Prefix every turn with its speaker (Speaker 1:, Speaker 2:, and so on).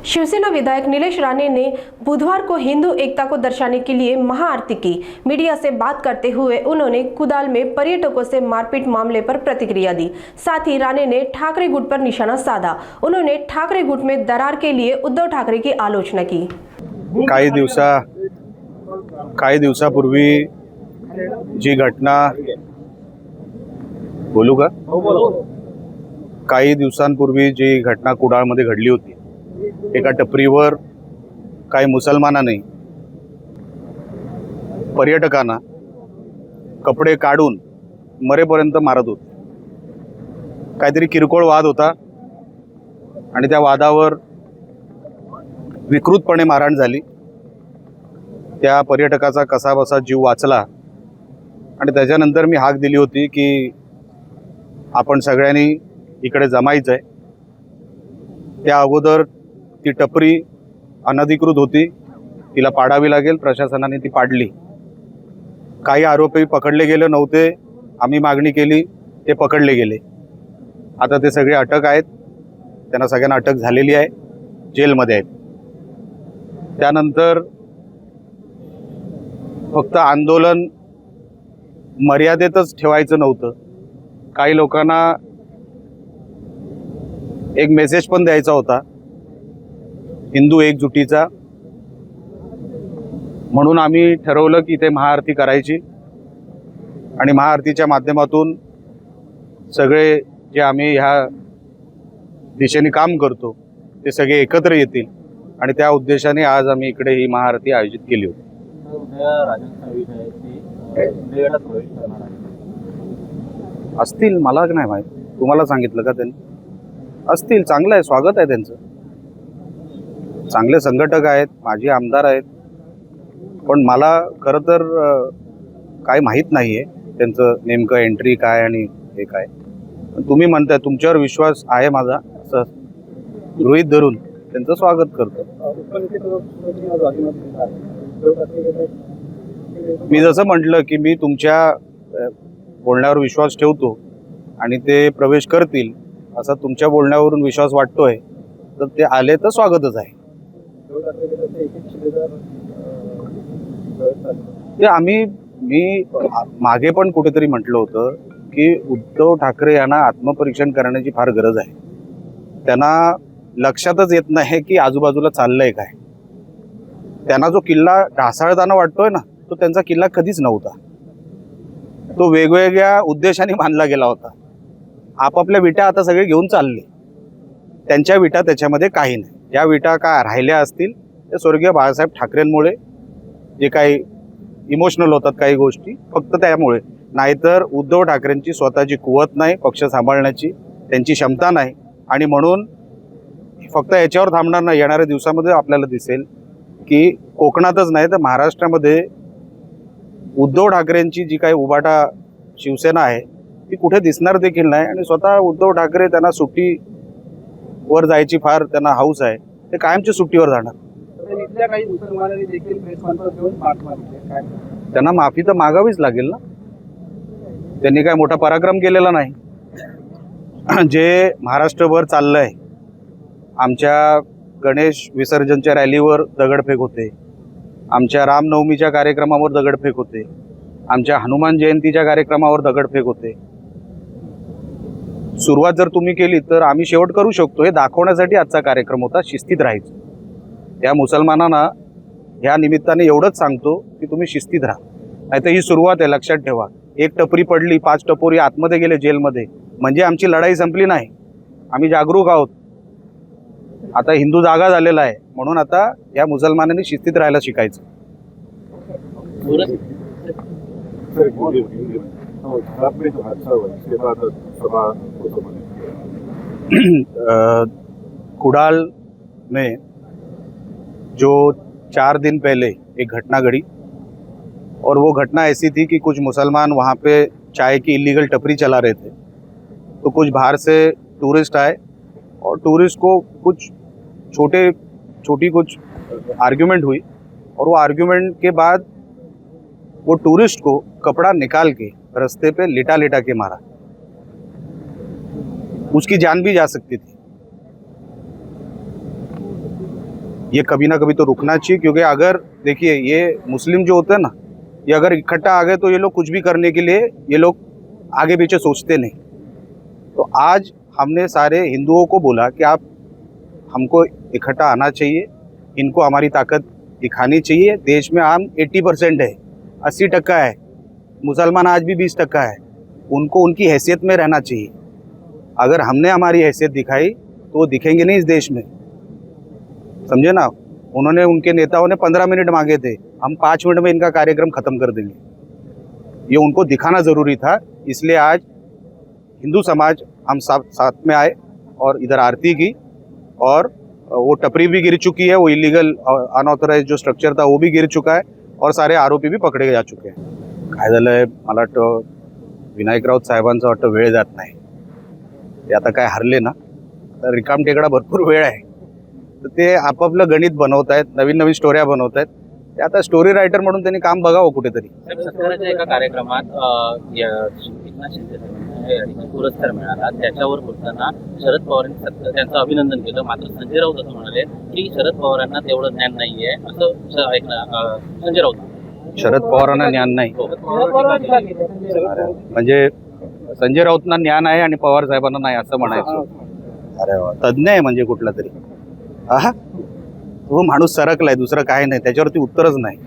Speaker 1: शिवसेना विधायक नीलेश राणे ने बुधवार को हिंदू एकता को दर्शाने के लिए महाआरती की। मीडिया से बात करते हुए उन्होंने कुडाल में पर्यटकों से मारपीट मामले पर प्रतिक्रिया दी। साथ ही राणे ने ठाकरे गुट पर निशाना साधा। उन्होंने ठाकरे गुट में दरार के लिए उद्धव ठाकरे की आलोचना की।
Speaker 2: काही दिवसापूर्वी जी घटना बोलू का काही दिवसांपूर्वी जी घटना कुडाळमध्ये घडली होती, एका टपरीवर काही मुसलमानांनी पर्यटकांना कपडे काढून मरेपर्यंत मारत होते। काहीतरी किरकोळ वाद होता आणि त्या वादावर विकृतपणे मारहाण झाली। त्या पर्यटकाचा कसाबसा जीव वाचला आणि त्याच्यानंतर मी हाक दिली होती की आपण सगळ्यांनी इकडे जमायचं आहे। त्या अगोदर ती टपरी अनधिकृत होती, तिला पाडावी लागेल। प्रशासनाने ती पाडली। काही आरोपी पकडले गेले नव्हते, आम्ही मागणी केली, ते पकडले गेले। आता ते सगळे अटक आहेत, त्यांना सगळ्यांना अटक झालेली आहे, जेलमध्ये आहेत। त्यानंतर फक्त आंदोलन मर्यादेतच ठेवायचं नव्हतं, काही लोकांना एक मेसेज पण द्यायचा होता हिंदू एकजुटीचा। म्हणून आम्ही ठरवलं की इथे महाआरती करायची आणि महाआरतीच्या माध्यमातून सगळे जे आम्ही ह्या दिशेने काम करतो ते सगळे एकत्र येतील आणि त्या उद्देशाने आज आम्ही इकडे ही महाआरती आयोजित केली होती। असतील, मला नाही माहित, तुम्हाला सांगितलं का त्यांनी? असतील, चांगलं आहे, स्वागत आहे त्यांचं। चांगले संघटक आहेत, माजी आमदार आहेत, पण मला खरं तर काय माहीत नाहीये त्यांचं नेमकं एंट्री काय आणि हे काय। तुम्ही म्हणताय, तुमच्यावर विश्वास आहे माझा असं गृहीत धरून त्यांचं स्वागत करतो। मी जसं म्हटलं की मी तुमच्या बोलण्यावर विश्वास ठेवतो आणि ते प्रवेश करतील असा तुमच्या बोलण्यावरून विश्वास वाटतोय, तर ते आले तर स्वागतच आहे। ते मी मागे पण कुठेतरी म्हटलं होतं की उद्धव ठाकरे यांना आत्मपरीक्षण करण्याची फार गरज आहे। त्यांना लक्षातच येत नाही की आजूबाजूला चाललंय काय। त्यांना जो किल्ला ढासाळताना वाटतोय ना, तो त्यांचा किल्ला कधीच नव्हता। तो वेगवेगळ्या उद्देशाने बांधला गेला होता। आपापल्या विटा आता सगळे घेऊन चालले, त्यांच्या विटा त्याच्यामध्ये काही नाही। या विटा काय राहिल्या असतील ते स्वर्गीय बाळासाहेब ठाकरेंमुळे, जे काही इमोशनल होतात काही गोष्टी, फक्त त्यामुळे। नाहीतर उद्धव ठाकरेंची स्वतःची कुवत नाही, पक्ष सांभाळण्याची त्यांची क्षमता नाही। आणि म्हणून फक्त याच्यावर थांबणार नाही। येणाऱ्या दिवसामध्ये आपल्याला दिसेल की कोकणातच नाही तर महाराष्ट्रामध्ये उद्धव ठाकरेंची जी काही उभाटा शिवसेना आहे ती कुठे दिसणार देखील नाही। आणि स्वतः उद्धव ठाकरे, त्यांना सुट्टीवर जायची फार त्यांना हौस आहे, ते कायमची सुट्टीवर जाणार। त्यांना माफी तर मागावीच लागेल ना, त्यांनी काय मोठा पराक्रम केलेला नाही। जे महाराष्ट्रभर चाललंय, आमच्या गणेश विसर्जनच्या रॅलीवर दगडफेक होते, आमच्या रामनवमीच्या कार्यक्रमावर दगडफेक होते, आमच्या हनुमान जयंतीच्या कार्यक्रमावर दगडफेक होते। सुरुवात जर तुम्ही केली तर आम्ही शेवट करू शकतो, हे दाखवण्यासाठी आजचा कार्यक्रम होता। शिस्तीत राहायचं। त्या मुसलमानांना ह्या निमित्ताने एवढंच सांगतो की तुम्ही शिस्तीत राहा, नाहीतर ही सुरुवात आहे, लक्षात ठेवा। एक टपरी पडली, 5 टपोरी आतमध्ये गेले जेलमध्ये, म्हणजे आमची लढाई संपली नाही। आम्ही जागरूक आहोत, आता हिंदू जागा झालेला आहे, म्हणून आता या मुसलमानांनी शिस्तीत राहायला शिकायचं। कुडाल में जो 4 दिन पहले एक घटना घड़ी और वो घटना ऐसी थी कि कुछ मुसलमान वहाँ पे चाय की इलीगल टपरी चला रहे थे। तो कुछ बाहर से टूरिस्ट आए और टूरिस्ट को कुछ छोटी कुछ आर्ग्यूमेंट हुई और वो आर्ग्यूमेंट के बाद वो टूरिस्ट को कपड़ा निकाल के रास्ते पे लिटा के मारा। उसकी जान भी जा सकती थी। ये कभी ना कभी तो रुकना चाहिए, क्योंकि अगर देखिए ये मुस्लिम जो होते हैं ना, ये अगर इकट्ठा आ गए तो ये लोग कुछ भी करने के लिए ये लोग आगे पीछे सोचते नहीं। तो आज हमने सारे हिंदुओं को बोला कि आप हमको इकट्ठा आना चाहिए, इनको हमारी ताकत दिखानी चाहिए। देश में हम 80% है, 80% है, मुसलमान आज भी 20% है, उनको उनकी हैसियत में रहना चाहिए। अगर हमने हमारी हैसियत दिखाई तो वो दिखेंगे नहीं इस देश में, समझे ना। उन्होंने, उनके नेताओं ने 15 मिनट मांगे थे, हम 5 मिनट में इनका कार्यक्रम खत्म कर देंगे। ये उनको दिखाना ज़रूरी था, इसलिए आज हिंदू समाज हम सब साथ में आए और इधर आरती की, और वो टपरी भी गिर चुकी है, वो इलीगल अनऑथराइज जो स्ट्रक्चर था वो भी गिर चुका है, और सारे आरोपी भी पकडे जा चुके हैं। काय झालंय, मला वाटतं विनायक राऊत साहेबांचं वाटतं वेळ जात नाही, ते आता काय हरले ना, तर रिकाम टेकडा भरपूर वेळ आहे, तर ते आपापलं गणित बनवत आहेत, नवीन नवीन स्टोऱ्या बनवत आहेत। ते आता स्टोरी रायटर म्हणून त्यांनी काम बघावं कुठेतरी।
Speaker 3: सत्काराच्या एका कार्यक्रमात एकनाथ शिंदे साहेबांना पुरस्कार मिळाला, त्याच्यावर बोलताना शरद पवारांनी त्यांचं अभिनंदन केलं, मात्र संजय राऊत असं म्हणाले की शरद पवारांना तेवढं ज्ञान नाहीये, असं ऐकलं संजय राऊत।
Speaker 2: शरद पवारांना ज्ञान नाही म्हणजे संजय राऊतना ज्ञान आहे आणि पवार साहेबांना नाही असं म्हणायचं? अरे वा, तज्ञ आहे म्हणजे कुठला तरी। हा, तो माणूस सरकलाय, दुसरं काय नाही, त्याच्यावरती उत्तरच नाही।